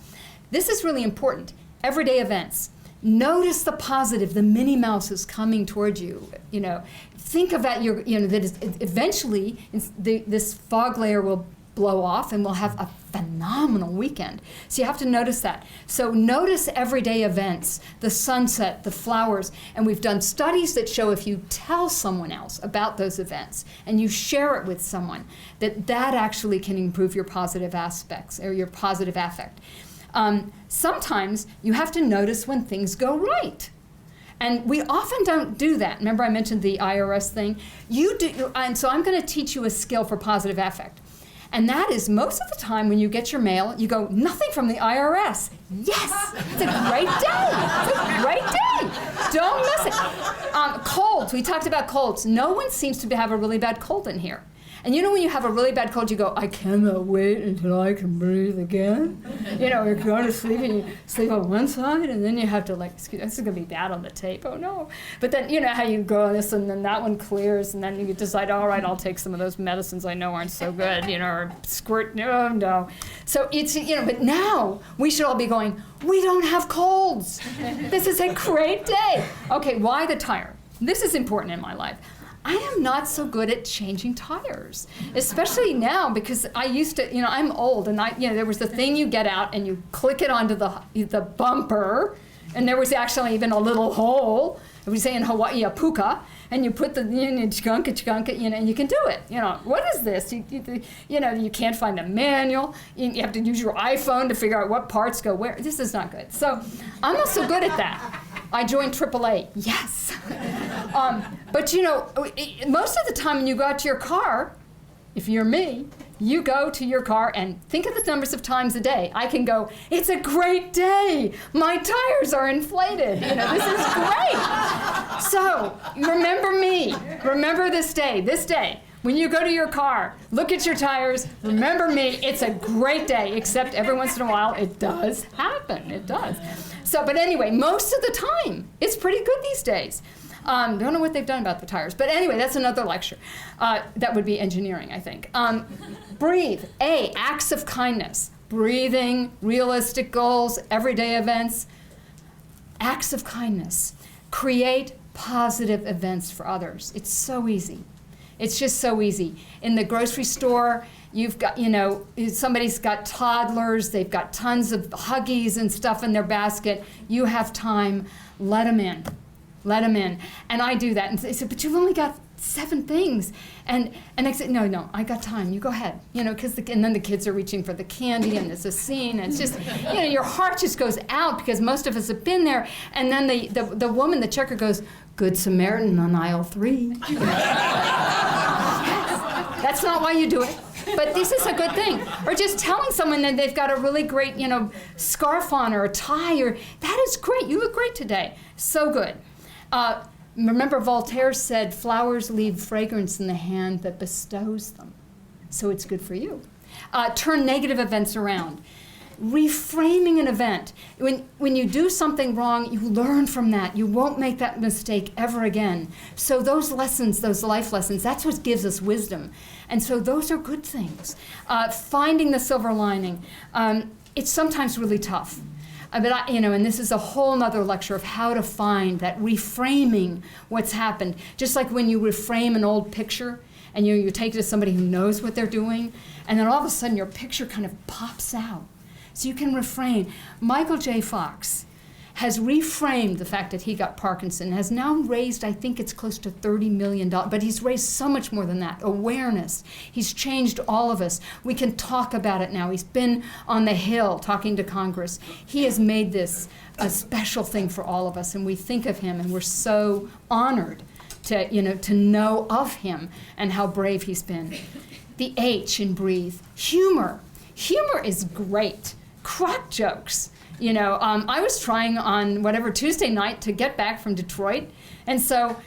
This is really important. Everyday events. Notice the positive, the Minnie Mouse is coming toward you. You know, think about eventually this fog layer will blow off and we'll have a phenomenal phenomenal weekend. So you have to notice that. So notice everyday events, the sunset, the flowers, and we've done studies that show if you tell someone else about those events and you share it with someone, that actually can improve your positive aspects or your positive affect. Sometimes you have to notice when things go right. And we often don't do that. Remember I mentioned the IRS thing? You do, and so I'm going to teach you a skill for positive affect. And that is most of the time when you get your mail, you go, nothing from the IRS. Yes, it's a great day. It's a great day. Don't miss it. Colds, we talked about colds. No one seems to have a really bad cold in here. And you know when you have a really bad cold, you go, I cannot wait until I can breathe again. You know, you're going to sleep and you sleep on one side and then you have to excuse, this is going to be bad on the tape, oh no. But then you know how you go on this and then that one clears and then you decide, all right, I'll take some of those medicines I know aren't so good, or squirt, no. So it's, but now we should all be going, we don't have colds. This is a great day. Okay, why the tire? This is important in my life. I am not so good at changing tires, especially now because I used to, I'm old and there was the thing you get out and you click it onto the bumper and there was actually even a little hole, we say in Hawaii, a puka, and you put the, chunk it, and you can do it. What is this? You can't find a manual. You have to use your iPhone to figure out what parts go where. This is not good. So I'm not so good at that. I joined AAA, yes. But most of the time when you go out to your car, if you're me, you go to your car and think of the numbers of times a day. I can go, it's a great day. My tires are inflated. This is great. So remember me. Remember this day. When you go to your car, look at your tires, remember me, it's a great day, except every once in a while it does happen, it does. So, but anyway, most of the time, it's pretty good these days. Don't know what they've done about the tires, but anyway, that's another lecture. That would be engineering, I think. Breathe, A, acts of kindness. Breathing, realistic goals, everyday events. Acts of kindness. Create positive events for others. It's so easy. It's just so easy. In the grocery store, you've got, somebody's got toddlers, they've got tons of Huggies and stuff in their basket. You have time, let them in. And I do that. And they said, but you've only got 7 things. And I said, no, I got time. You go ahead. And then the kids are reaching for the candy and there's a scene. And it's just, your heart just goes out because most of us have been there. And then the woman, the checker goes, Good Samaritan on aisle 3. That's not why you do it. But this is a good thing. Or just telling someone that they've got a really great, scarf on or a tie, or that is great. You look great today. So good. Remember Voltaire said, flowers leave fragrance in the hand that bestows them. So it's good for you. Turn negative events around. Reframing an event. When you do something wrong, you learn from that. You won't make that mistake ever again. So those lessons, those life lessons, that's what gives us wisdom. And so those are good things. Finding the silver lining. It's sometimes really tough. But and this is a whole nother lecture of how to find that reframing what's happened. Just like when you reframe an old picture and you take it to somebody who knows what they're doing, and then all of a sudden your picture kind of pops out. So you can refrain. Michael J. Fox has reframed the fact that he got Parkinson's, has now raised, I think it's close to $30 million, but he's raised so much more than that. Awareness. He's changed all of us. We can talk about it now. He's been on the Hill talking to Congress. He has made this a special thing for all of us, and we think of him, and we're so honored to know of him and how brave he's been. The H in breathe. Humor. Humor is great. Crack jokes. I was trying on Tuesday night to get back from Detroit. And so,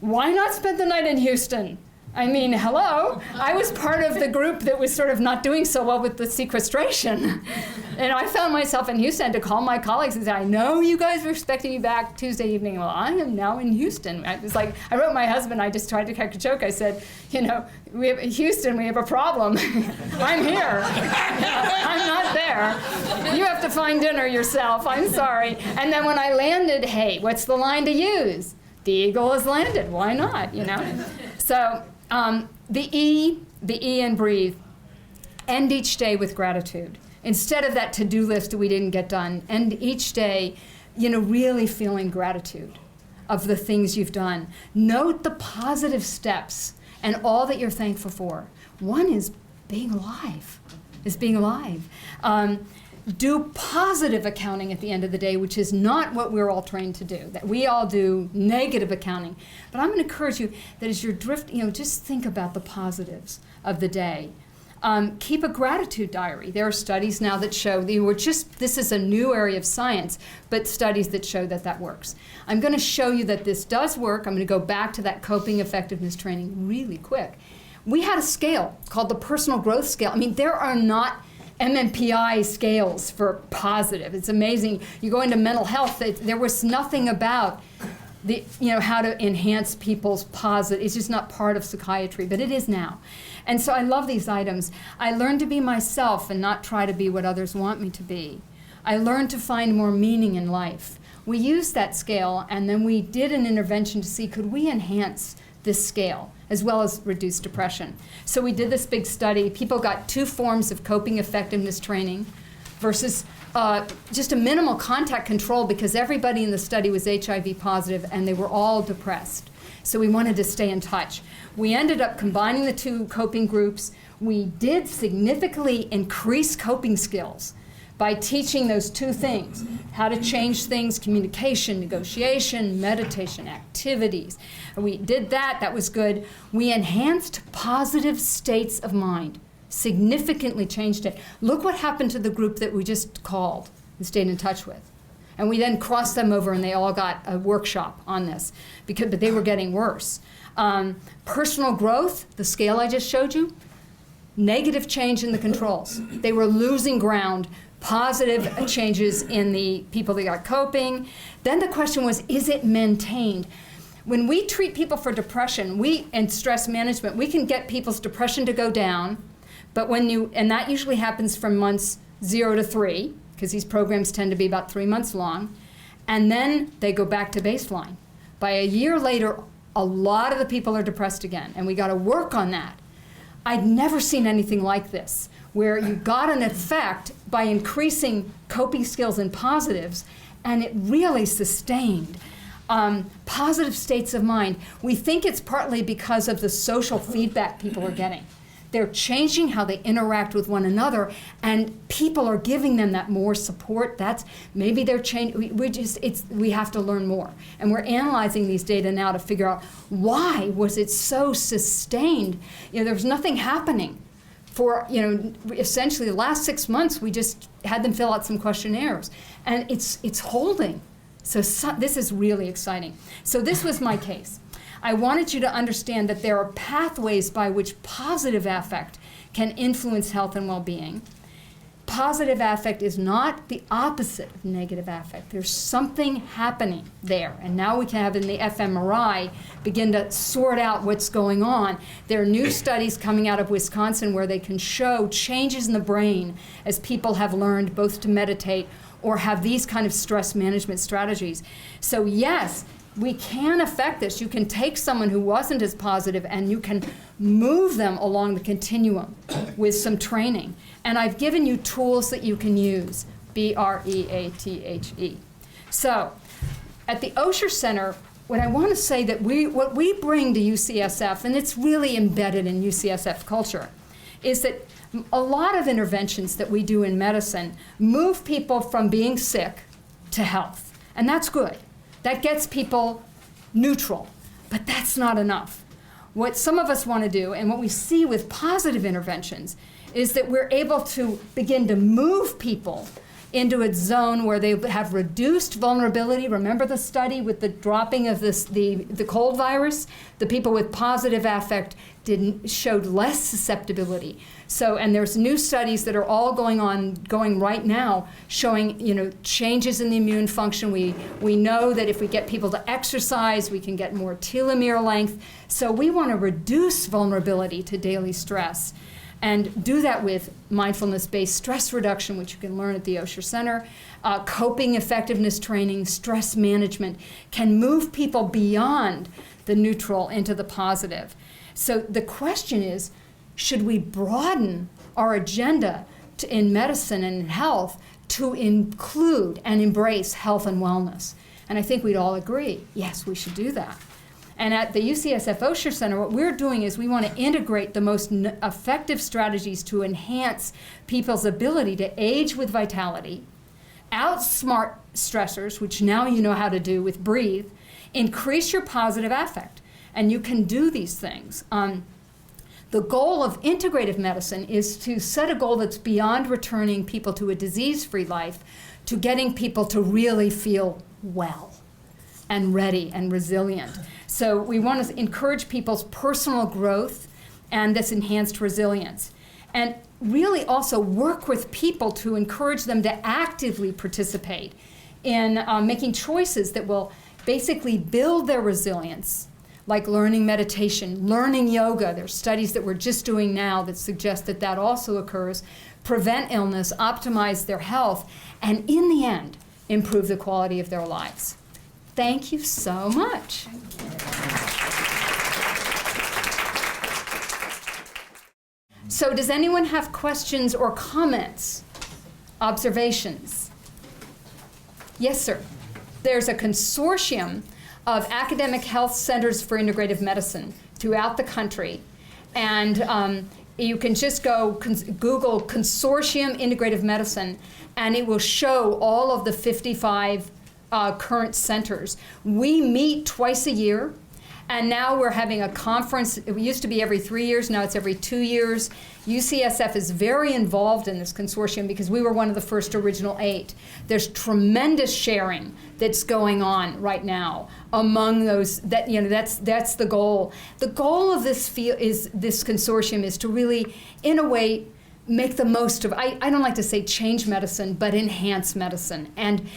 why not spend the night in Houston? I mean, hello. I was part of the group that was sort of not doing so well with the sequestration. And I found myself in Houston to call my colleagues and say, I know you guys were expecting me back Tuesday evening. Well, I am now in Houston. I wrote my husband, I just tried to crack a joke. I said, Houston, we have a problem. I'm here. I'm not there. You have to find dinner yourself. I'm sorry. And then when I landed, hey, what's the line to use? The eagle has landed. Why not, So the E in breathe. End each day with gratitude. Instead of that to-do list that we didn't get done, end each day, really feeling gratitude of the things you've done. Note the positive steps and all that you're thankful for. One is being alive, do positive accounting at the end of the day, which is not what we're all trained to do. That we all do negative accounting. But I'm going to encourage you that as you're drifting, just think about the positives of the day. Keep a gratitude diary. There are studies now that show this is a new area of science, but studies that show that works. I'm going to show you that this does work. I'm going to go back to that coping effectiveness training really quick. We had a scale called the personal growth scale. There are not MMPI scales for positive. It's amazing. You go into mental health, there was nothing about how to enhance people's positive. It's just not part of psychiatry, but it is now. And so I love these items. I learned to be myself and not try to be what others want me to be. I learned to find more meaning in life. We used that scale, and then we did an intervention to see could we enhance this scale as well as reduce depression. So we did this big study. People got 2 forms of coping effectiveness training versus just a minimal contact control because everybody in the study was HIV positive and they were all depressed. So we wanted to stay in touch. We ended up combining the 2 coping groups. We did significantly increase coping skills by teaching those 2 things, how to change things, communication, negotiation, meditation, activities. We did that, that was good. We enhanced positive states of mind, significantly changed it. Look what happened to the group that we just called and stayed in touch with. And we then crossed them over and they all got a workshop on this, but they were getting worse. Personal growth, the scale I just showed you, negative change in the controls. They were losing ground. Positive changes in the people that got coping. Then the question was, is it maintained? When we treat people for depression, and stress management, we can get people's depression to go down, but and that usually happens from months 0 to 3, because these programs tend to be about 3 months long, and then they go back to baseline. By a year later, a lot of the people are depressed again, and we got to work on that. I'd never seen anything like this, where you got an effect by increasing coping skills and positives, and it really sustained. Positive states of mind. We think it's partly because of the social feedback people are getting. They're changing how they interact with one another, and people are giving them that more support. Maybe they're changing. We have to learn more, and we're analyzing these data now to figure out why was it so sustained. There was nothing happening for essentially the last 6 months. We just had them fill out some questionnaires, and it's holding. So this is really exciting. So this was my case. I wanted you to understand that there are pathways by which positive affect can influence health and well-being. Positive affect is not the opposite of negative affect. There's something happening there, and now we can have in the fMRI begin to sort out what's going on. There are new studies coming out of Wisconsin where they can show changes in the brain as people have learned both to meditate or have these kind of stress management strategies. So yes, we can affect this. You can take someone who wasn't as positive and you can move them along the continuum with some training. And I've given you tools that you can use, BREATHE. So at the Osher Center, what I want to say that what we bring to UCSF, and it's really embedded in UCSF culture, is that a lot of interventions that we do in medicine move people from being sick to health. And that's good. That gets people neutral, but that's not enough. What some of us want to do, and what we see with positive interventions, is that we're able to begin to move people into a zone where they have reduced vulnerability. Remember the study with the dropping of the cold virus? The people with positive affect showed less susceptibility. So, and there's new studies that are all going right now, showing changes in the immune function. We know that if we get people to exercise, we can get more telomere length. So we want to reduce vulnerability to daily stress, and do that with mindfulness-based stress reduction, which you can learn at the Osher Center. Coping effectiveness training, stress management can move people beyond the neutral into the positive. So the question is, should we broaden our agenda in medicine and in health to include and embrace health and wellness. And I think we'd all agree, yes, we should do that. And at the UCSF Osher Center, what we're doing is we want to integrate the most effective strategies to enhance people's ability to age with vitality, outsmart stressors, which now you know how to do with Breathe, increase your positive affect. And you can do these things. The goal of integrative medicine is to set a goal that's beyond returning people to a disease-free life to getting people to really feel well and ready and resilient. So we want to encourage people's personal growth and this enhanced resilience. And really also work with people to encourage them to actively participate in making choices that will basically build their resilience, like learning meditation, learning yoga. There's studies that we're just doing now that suggest that that also occurs, prevent illness, optimize their health, and in the end, improve the quality of their lives. Thank you so much. So does anyone have questions or comments, observations? Yes, sir. There's a consortium of academic health centers for integrative medicine throughout the country. And you can just go Google Consortium Integrative Medicine, and it will show all of the 55 current centers. We meet twice a year, and now we're having a conference. It used to be every 3 years, now it's every 2 years. UCSF is very involved in this consortium because we were one of the first original 8. There's tremendous sharing that's going on right now among those. That's the goal. The goal of this this consortium is to really, in a way, make the most of, I don't like to say change medicine, but enhance medicine and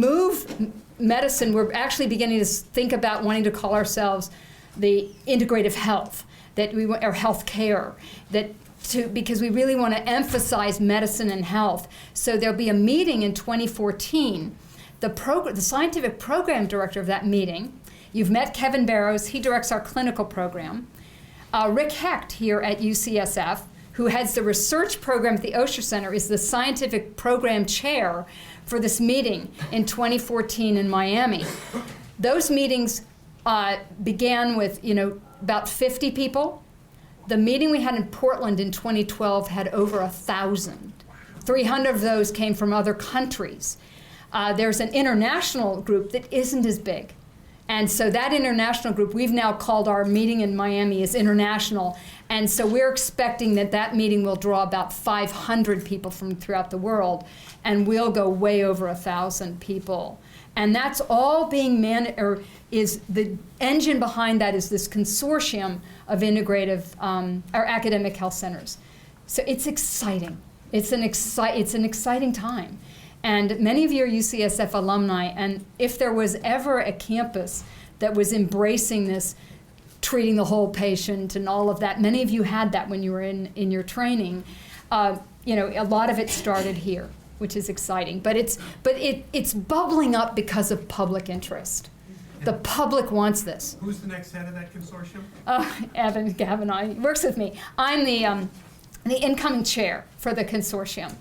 move medicine. We're actually beginning to think about wanting to call ourselves the integrative health, or health care, because we really want to emphasize medicine and health. So there'll be a meeting in 2014. The scientific program director of that meeting, you've met Kevin Barrows, he directs our clinical program. Rick Hecht here at UCSF, who heads the research program at the Osher Center, is the scientific program chair for this meeting in 2014 in Miami. Those meetings began with about 50 people. The meeting we had in Portland in 2012 had over 1,000. 300 of those came from other countries. There's an international group that isn't as big. And so that international group, we've now called our meeting in Miami as international. And so we're expecting that meeting will draw about 500 people from throughout the world, and we'll go way over 1,000 people. And that's all being is the engine behind that is this consortium of integrative or academic health centers. So it's exciting. It's an exciting time. And many of you are UCSF alumni, and if there was ever a campus that was embracing this, treating the whole patient and all of that, many of you had that when you were in your training. A lot of it started here, which is exciting. But it's bubbling up because of public interest. The public wants this. Who's the next head of that consortium? Gavin works with me. I'm the incoming chair for the consortium.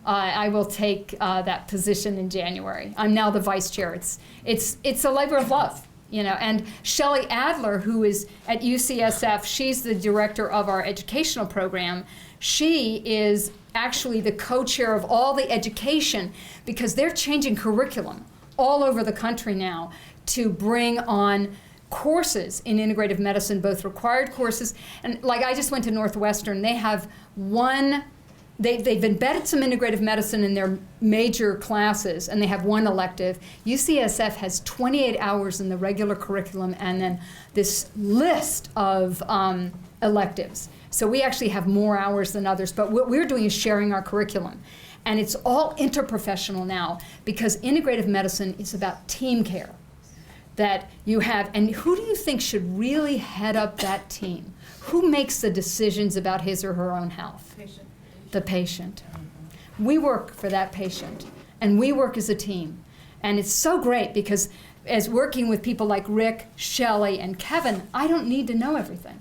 I will take that position in January. I'm now the vice chair. It's a labor of love, And Shelley Adler, who is at UCSF, she's the director of our educational program. She is actually the co-chair of all the education because they're changing curriculum all over the country now to bring on courses in integrative medicine, both required courses and I just went to Northwestern. They have They've embedded some integrative medicine in their major classes, and they have one elective. UCSF has 28 hours in the regular curriculum and then this list of electives. So we actually have more hours than others, but what we're doing is sharing our curriculum. And it's all interprofessional now because integrative medicine is about team care that you have. And who do you think should really head up that team? Who makes the decisions about his or her own health? The patient. We work for that patient, and we work as a team. And it's so great because as working with people like Rick, Shelley, and Kevin, I don't need to know everything.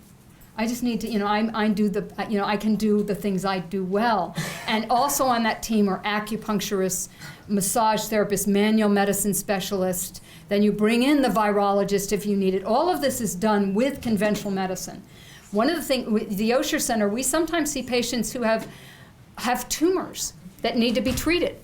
I just need to, I can do the things I do well. And also on that team are acupuncturists, massage therapists, manual medicine specialists. Then you bring in the virologist if you need it. All of this is done with conventional medicine. One of the things, the Osher Center, we sometimes see patients who have tumors that need to be treated,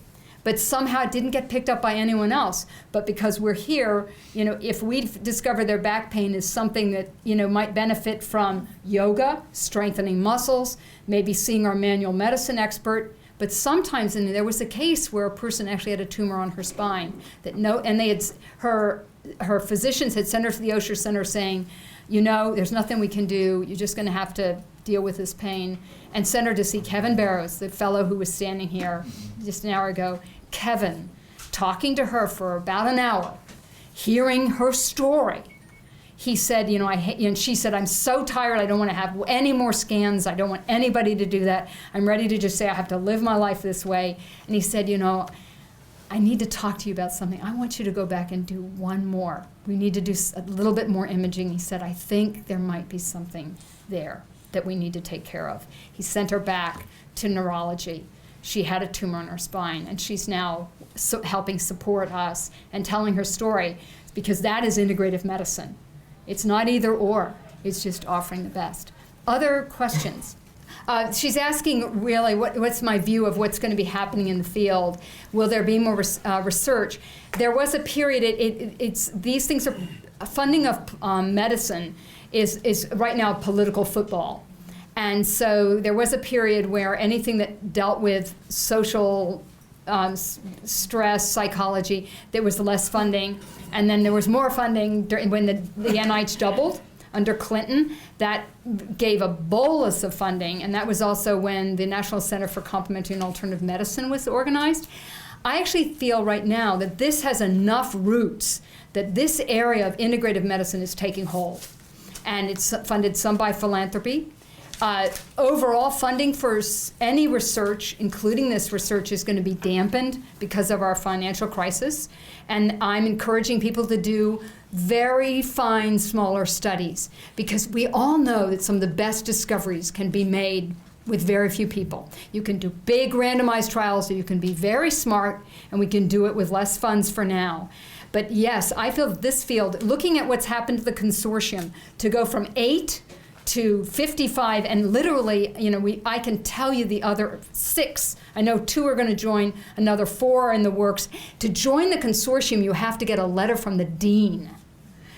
but somehow it didn't get picked up by anyone else. But because we're here, if we discover their back pain is something that, might benefit from yoga, strengthening muscles, maybe seeing our manual medicine expert. But sometimes, and there was a case where a person actually had a tumor on her spine and they had, her physicians had sent her to the Osher Center saying, there's nothing we can do. You're just going to have to deal with this pain. And sent her to see Kevin Barrows, the fellow who was standing here just an hour ago. Kevin, talking to her for about an hour, hearing her story. He said, and she said, I'm so tired. I don't want to have any more scans. I don't want anybody to do that. I'm ready to just say I have to live my life this way. And he said, I need to talk to you about something. I want you to go back and do one more. We need to do a little bit more imaging. He said, I think there might be something there that we need to take care of. He sent her back to neurology. She had a tumor on her spine, and she's now helping support us and telling her story, because that is integrative medicine. It's not either or. It's just offering the best. Other questions? She's asking really what's my view of what's going to be happening in the field. Will there be more research? There was a period, these things are, funding of medicine is right now political football. And so there was a period where anything that dealt with social stress, psychology, there was less funding. And then there was more funding when the NIH doubled under Clinton. That gave a bolus of funding, and that was also when the National Center for Complementary and Alternative Medicine was organized. I actually feel right now that this has enough roots that this area of integrative medicine is taking hold. And it's funded some by philanthropy. Overall funding for any research, including this research, is going to be dampened because of our financial crisis. And I'm encouraging people to do very fine, smaller studies, because we all know that some of the best discoveries can be made with very few people. You can do big randomized trials, or you can be very smart, and we can do it with less funds for now. But yes, I feel that this field, looking at what's happened to the consortium, to go from 8 to 55, and literally, I can tell you the other 6. I know 2 are going to join, another 4 are in the works. To join the consortium, you have to get a letter from the dean.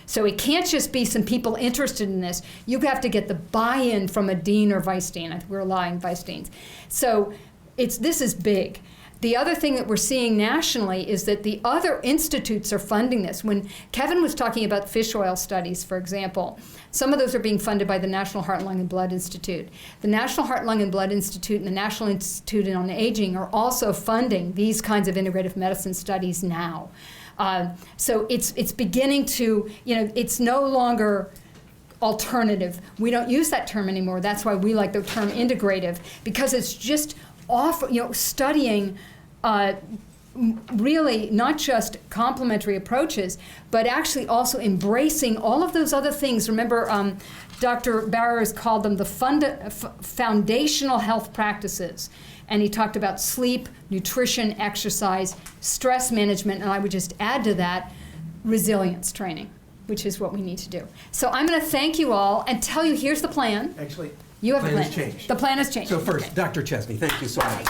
So it can't just be some people interested in this. You have to get the buy-in from a dean or vice dean. I think we're allowing vice deans. So this is big. The other thing that we're seeing nationally is that the other institutes are funding this. When Kevin was talking about fish oil studies, for example, some of those are being funded by the National Heart, Lung, and Blood Institute. The National Heart, Lung, and Blood Institute and the National Institute on Aging are also funding these kinds of integrative medicine studies now. So it's beginning to, it's no longer alternative. We don't use that term anymore. That's why we like the term integrative, because it's just studying really not just complementary approaches, but actually also embracing all of those other things. Remember, Dr. Barrows called them the foundational health practices. And he talked about sleep, nutrition, exercise, stress management, and I would just add to that resilience training, which is what we need to do. So I'm going to thank you all and tell you, here's the plan. Actually, you have the a plan. Has changed. The plan has changed. So first, okay. Dr. Chesney, thank you so much.